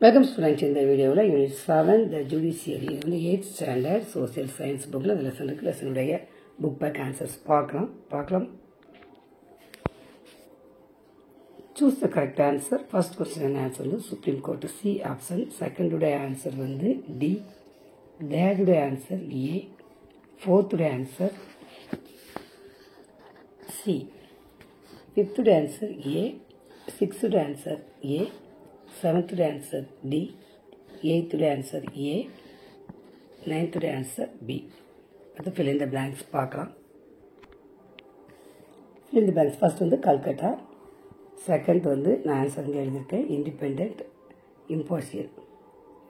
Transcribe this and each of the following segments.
Welcome students in the video Unit 7 the Judiciary 8th standard social science book la lesson irukku lesson uடைய book back answers பார்க்கலாம் choose the correct answer first question and answer வந்து Supreme Court C option second உடைய answer வந்து D third உடைய answer A fourth உடைய answer C fifth உடைய answer A sixth உடைய answer A seventh answer D, eighth answer A, ninth answer B. That's fill in the blanks. Fill in the blanks. First one Calcutta. Second one answer independent, impartial.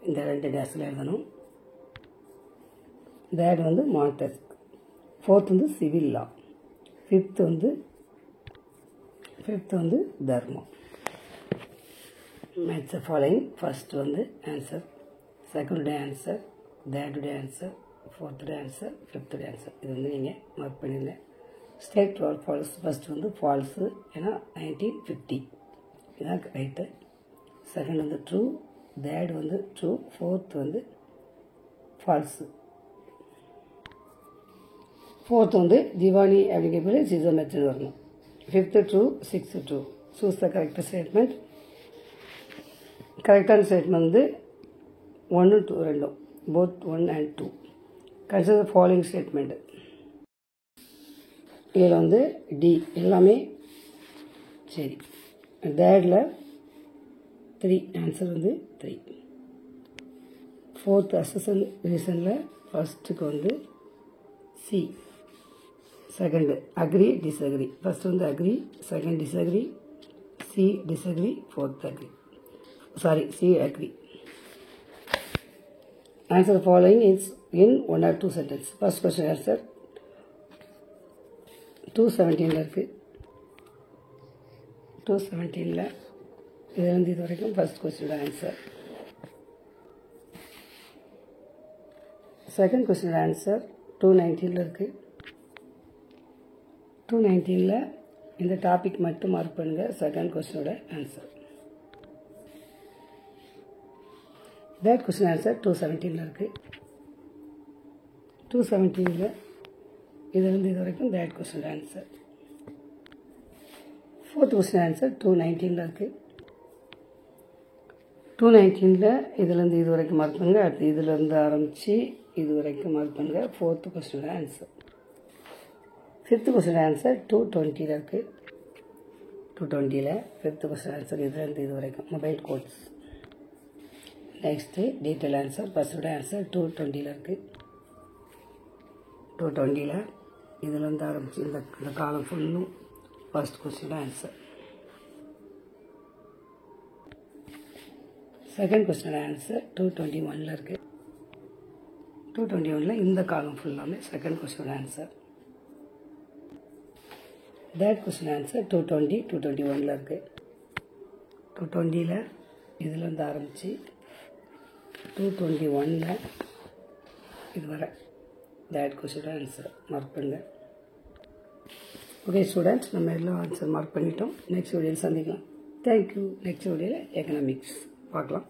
In the rented as well. Third one Montesquieu. Fourth one civil law. Fifth one Dharma. Match the following. First one the answer, second answer, third answer, fourth answer, fifth answer. This is the mark panninga. State or false. First one the false. 1950. This is right. Second one the true. Third one the true. Fourth one the false. Fourth one the Diwani applicable is a method. Fifth true. Sixth true. Choose the correct statement. Correct statement is 1 and 2, both 1 and 2. Consider the following statement. Here on the D, எல்லாமே சரி. Thirdல 3, answer வந்து 3. Fourth assessment reasonல firstக்கு வந்து C. Second, agree, disagree. First வந்து agree, second disagree, C disagree, fourth agree. Sorry, C agree. Answer the following is in 1 or 2 sentences. First question answer 217 இருக்கு. 217 இது வரைக்கும் first question answer. Second question answer 219 இருக்கு. 219 இந்த topic மட்டும் mark பண்ணுங்க. Second question answer. That question answer 217 இருக்கு. 217 இது வரைக்கும் that question answer. Fourth question answer 219 இருக்கு. 219 இது வரைக்கும் மார்க் பண்ணுங்க. அடுத்து இதிலிருந்து ஆரம்பிச்சு இது வரைக்கும் மார்க் பண்ணுங்க. Fourth question answer. Fifth question answer 220 இருக்கு. 220 fifth question answer இது வரைக்கும் mobile codes. Next, detail answer. First answer 220 இருக்கு. 220 இதில் வந்து ஆரம்பிச்சு இந்த காலம் ஃபுல்லும் first question answer. Second question answer 221 இருக்கு. 221 இந்த காலம் ஃபுல்லாமே second question answer. Third question answer 220 221 இருக்கு. 220 இதில் வந்து ஆரம்பிச்சு 221 இது வர that question answer மார்க் பண்ணுங்க. ஓகே ஸ்டூடெண்ட்ஸ், நம்ம எல்லாம் ஆன்சர் மார்க் பண்ணிட்டோம். நெக்ஸ்ட் வீடியோவில் சந்திக்கலாம். தேங்க்யூ. நெக்ஸ்ட் வீடியோவில் எக்கனாமிக்ஸ் பார்க்கலாம்.